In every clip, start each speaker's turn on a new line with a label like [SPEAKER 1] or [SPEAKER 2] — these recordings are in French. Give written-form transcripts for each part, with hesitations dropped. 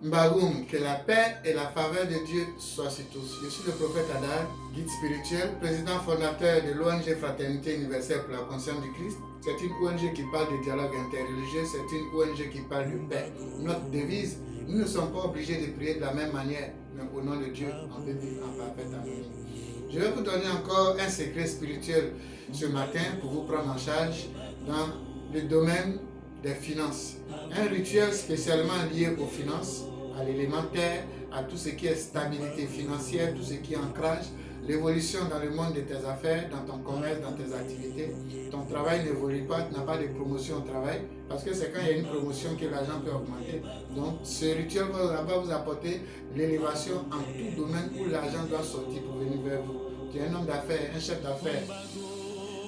[SPEAKER 1] Mbagoum, que la paix et la faveur de Dieu soient sur tous. Je suis le prophète Adar, guide spirituel, président fondateur de l'ONG Fraternité Universelle pour la Conscience du Christ. C'est une ONG qui parle de dialogue interreligieux, c'est une ONG qui parle de paix. Notre devise, nous ne sommes pas obligés de prier de la même manière, mais au nom de Dieu, on peut vivre en parfaite harmonie. Je vais vous donner encore un secret spirituel ce matin pour vous prendre en charge dans le domaine des finances. Un rituel spécialement lié aux finances, à l'élémentaire, à tout ce qui est stabilité financière, tout ce qui est ancrage, l'évolution dans le monde de tes affaires, dans ton commerce, dans tes activités. Ton travail n'évolue pas, tu n'as pas de promotion au travail, parce que c'est quand il y a une promotion que l'argent peut augmenter. Donc ce rituel va vous apporter l'élévation en tout domaine où l'argent doit sortir pour venir vers vous. Tu es un homme d'affaires, un chef d'affaires,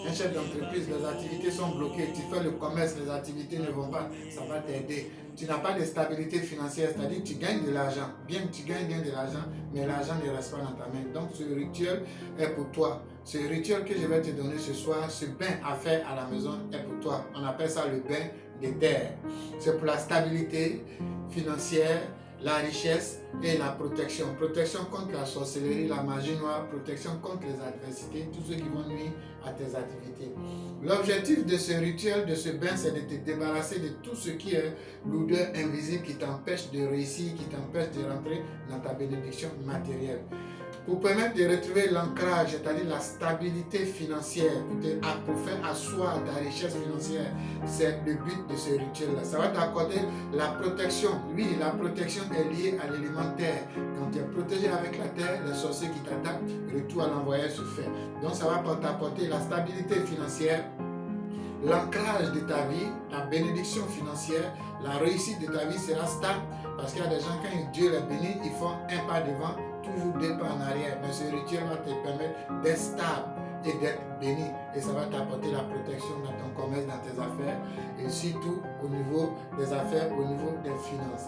[SPEAKER 1] un chef d'entreprise, les activités sont bloquées, tu fais le commerce, les activités ne vont pas, ça va t'aider. Tu n'as pas de stabilité financière, c'est-à-dire que tu gagnes de l'argent, bien que tu gagnes bien de l'argent, mais l'argent ne reste pas dans ta main. Donc ce rituel est pour toi. Ce rituel que je vais te donner ce soir, ce bain à faire à la maison est pour toi. On appelle ça le bain des terres. C'est pour la stabilité financière, la richesse et la protection. Protection contre la sorcellerie, la magie noire, protection contre les adversités, tout ce qui vont nuire à tes activités. L'objectif de ce rituel, de ce bain, c'est de te débarrasser de tout ce qui est l'odeur invisible qui t'empêche de réussir, qui t'empêche de rentrer dans ta bénédiction matérielle. Pour permettre de retrouver l'ancrage, c'est-à-dire la stabilité financière, pour faire asseoir ta richesse financière, c'est le but de ce rituel-là. Ça va t'accorder la protection. Oui, la protection est liée à l'élémentaire. Quand tu es protégé avec la terre, les sorciers qui t'attaquent, retour à l'envoyeur se fait. Donc ça va t'apporter la stabilité financière, l'ancrage de ta vie, la bénédiction financière, la réussite de ta vie sera stable, parce qu'il y a des gens, quand Dieu les bénit, ils font un pas devant, toujours deux pas en arrière. Mais ce rituel va te permettre d'être stable et d'être béni. Et ça va t'apporter la protection dans ton commerce, dans tes affaires, et surtout au niveau des affaires, au niveau des finances.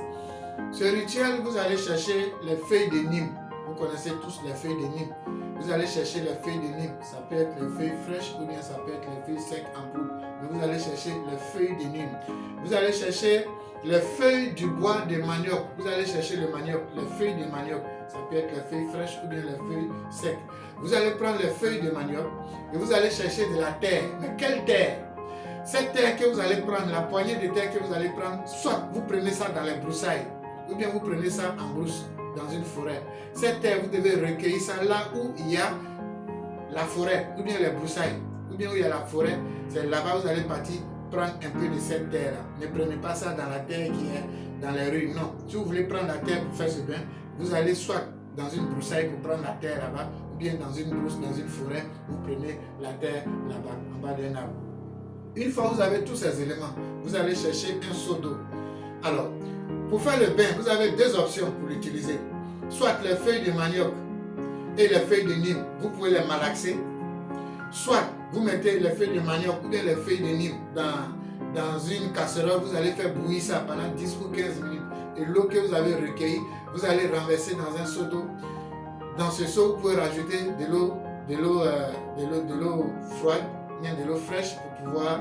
[SPEAKER 1] Ce rituel, vous allez chercher les feuilles de Nîmes. Vous connaissez tous les feuilles de Nîmes. Vous allez chercher les feuilles de Nîmes. Ça peut être les feuilles fraîches ou bien ça peut être les feuilles secs en poudre. Mais vous allez chercher les feuilles de Nîmes. Vous allez chercher les feuilles du bois de manioc. Vous allez chercher le manioc, les feuilles de manioc. Ça peut être les feuilles fraîches ou bien les feuilles secs. Vous allez prendre les feuilles de manioc et vous allez chercher de la terre. Mais quelle terre? Cette terre que vous allez prendre, la poignée de terre que vous allez prendre, soit vous prenez ça dans les broussailles, ou bien vous prenez ça en brousse, dans une forêt. Cette terre, vous devez recueillir ça là où il y a la forêt, ou bien les broussailles, ou bien où il y a la forêt. C'est là-bas que vous allez partir prendre un peu de cette terre-là. Ne prenez pas ça dans la terre qui est dans les rues. Non. Si vous voulez prendre la terre pour faire ce bain, vous allez soit dans une broussaille pour prendre la terre là-bas, ou bien dans une brousse, dans une forêt, vous prenez la terre là-bas, en bas d'un arbre. Une fois que vous avez tous ces éléments, vous allez chercher un seau d'eau. Alors, pour faire le bain, vous avez deux options pour l'utiliser. Soit les feuilles de manioc et les feuilles de Nîmes, vous pouvez les malaxer. Soit vous mettez les feuilles de manioc ou bien les feuilles de Nîmes dans une casserole, vous allez faire bouillir ça pendant 10 ou 15 minutes. Et l'eau que vous avez recueillie, vous allez renverser dans un seau d'eau. Dans ce seau, vous pouvez rajouter de l'eau froide, bien de l'eau fraîche pour pouvoir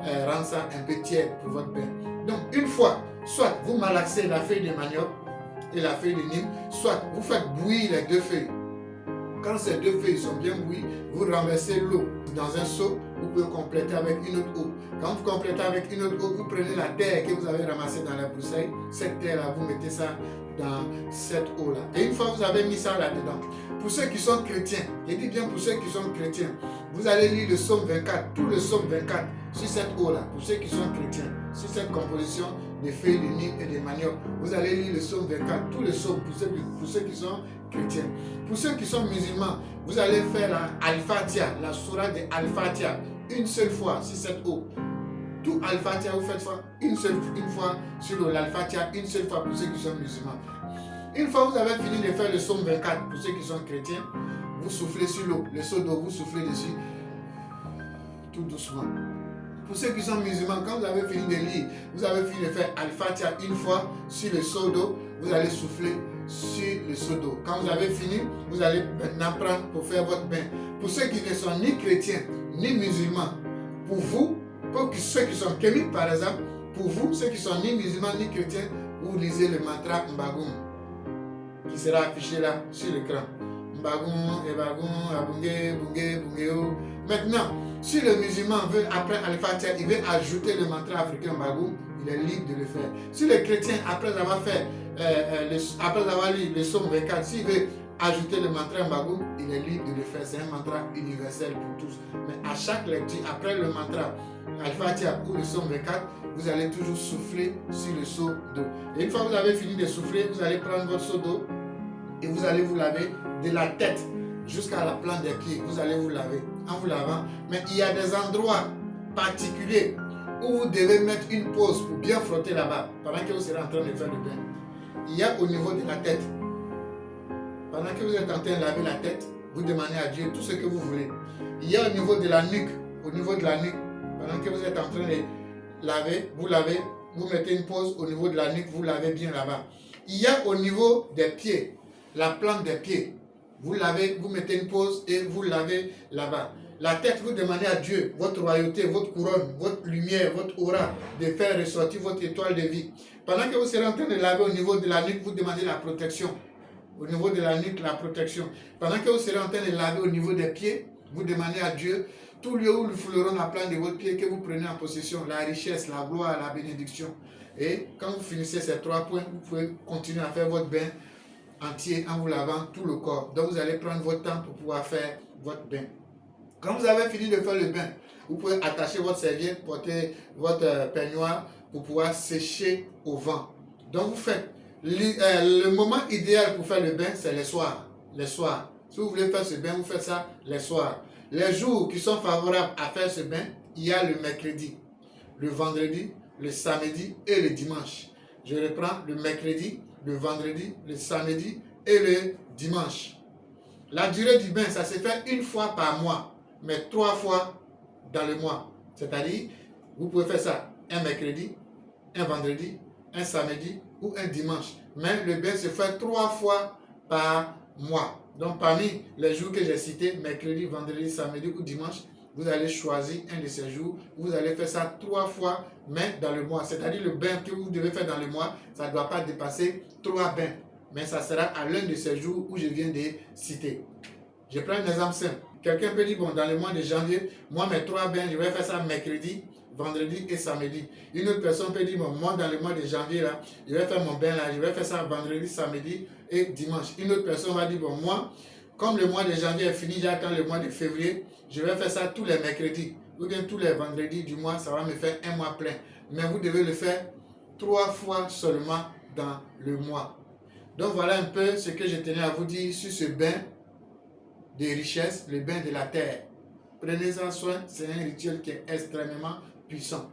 [SPEAKER 1] rendre ça un peu tiède pour votre bain. Donc une fois, soit vous malaxez la feuille de manioc et la feuille de Nîmes, soit vous faites bouillir les deux feuilles. Quand ces deux feuilles sont bien bouillies, vous renversez l'eau dans un seau, vous pouvez compléter avec une autre eau. Quand vous complétez avec une autre eau, vous prenez la terre que vous avez ramassée dans la broussaille, cette terre-là, vous mettez ça dans cette eau-là. Et une fois que vous avez mis ça là-dedans, pour ceux qui sont chrétiens, je dis bien pour ceux qui sont chrétiens, vous allez lire le psaume 24, tout le psaume 24 sur cette eau-là, pour ceux qui sont chrétiens, sur cette composition de feuilles de Nîmes et de manioc. Vous allez lire le psaume 24, tout le psaume pour ceux qui sont chrétiens. Pour ceux qui sont musulmans, vous allez faire la Al-Fatiha, la sourate de Al-Fatiha, une seule fois sur cette eau. Tout Al-Fatiha, vous faites une fois sur l'Al-Fatiha, une seule fois pour ceux qui sont musulmans. Une fois que vous avez fini de faire le psaume 24 pour ceux qui sont chrétiens, vous soufflez sur l'eau, le seau d'eau, vous soufflez dessus, tout doucement. Pour ceux qui sont musulmans, quand vous avez fini de lire, vous avez fini de faire Al-Fatiha une fois sur le seau d'eau, vous allez souffler sur le seau d'eau. Quand vous avez fini, vous allez maintenant prendre pour faire votre bain. Pour ceux qui ne sont ni chrétiens, ni musulmans, pour vous, pour ceux qui sont kémites par exemple, pour vous, ceux qui sont ni musulmans ni chrétiens, vous lisez le mantra Mbagoum qui sera affiché là sur l'écran. Mbagoum, Ebagoum, Abungé, Bungé, Bungéo. Maintenant, si le musulman veut, après Al-Fatiha, il veut ajouter le mantra africain Mbagoum, il est libre de le faire. Si le chrétien, après avoir fait, après avoir lu le psaume 24, s'il veut ajouter le mantra Mbagoum, il est libre de le faire. C'est un mantra universel pour tous. Mais à chaque lecture, après le mantra Al-Fatiha ou le psaume 24, vous allez toujours souffler sur le seau d'eau. Et une fois que vous avez fini de souffler, vous allez prendre votre seau d'eau et vous allez vous laver de la tête jusqu'à la plante des pieds. Vous allez vous laver en vous lavant. Mais il y a des endroits particuliers où vous devez mettre une pause pour bien frotter là-bas pendant que vous serez en train de faire le bain. Il y a au niveau de la tête. Pendant que vous êtes en train de laver la tête, vous demandez à Dieu tout ce que vous voulez. Il y a au niveau de la nuque. Au niveau de la nuque, pendant que vous êtes en train de laver, vous mettez une pause au niveau de la nuque, vous lavez bien là-bas. Il y a au niveau des pieds, la plante des pieds. Vous lavez, vous mettez une pause et vous lavez là-bas. La tête, vous demandez à Dieu, votre royauté, votre couronne, votre lumière, votre aura, de faire ressortir votre étoile de vie. Pendant que vous serez en train de laver au niveau de la nuque, vous demandez la protection. Au niveau de la nuque, la protection. Pendant que vous serez en train de laver au niveau des pieds, vous demandez à Dieu, tout lieu où nous foulerons la plante de votre pied, que vous prenez en possession, la richesse, la gloire, la bénédiction. Et quand vous finissez ces 3 points, vous pouvez continuer à faire votre bain entier en vous lavant tout le corps. Donc vous allez prendre votre temps pour pouvoir faire votre bain. Quand vous avez fini de faire le bain, vous pouvez attacher votre serviette, porter votre peignoir pour pouvoir sécher au vent. Donc vous faites, le moment idéal pour faire le bain, c'est les soirs. Les soirs. Si vous voulez faire ce bain, vous faites ça les soirs. Les jours qui sont favorables à faire ce bain, il y a le mercredi, le vendredi, le samedi et le dimanche. Je reprends le mercredi, le vendredi, le samedi et le dimanche. La durée du bain, ça se fait une fois par mois, mais 3 fois dans le mois. C'est-à-dire, vous pouvez faire ça un mercredi, un vendredi, un samedi ou un dimanche. Mais le bain se fait 3 fois par mois. Donc, parmi les jours que j'ai cités, mercredi, vendredi, samedi ou dimanche, vous allez choisir un de ces jours. Vous allez faire ça 3 fois, mais dans le mois. C'est-à-dire, le bain que vous devez faire dans le mois, ça ne doit pas dépasser 3 bains. Mais ça sera à l'un de ces jours où je viens de citer. Je prends un exemple simple. Quelqu'un peut dire, bon, dans le mois de janvier, moi, mes 3 bains, je vais faire ça mercredi, vendredi et samedi. Une autre personne peut dire, bon, moi, dans le mois de janvier, là, je vais faire mon bain, là, je vais faire ça vendredi, samedi et dimanche. Une autre personne va dire, bon, moi, comme le mois de janvier est fini, j'attends le mois de février, je vais faire ça tous les mercredis. Ou bien tous les vendredis du mois, ça va me faire un mois plein. Mais vous devez le faire 3 fois seulement dans le mois. Donc voilà un peu ce que je tenais à vous dire sur ce bain de richesse, le bain de la terre. Prenez-en soin, c'est un rituel qui est extrêmement puissant.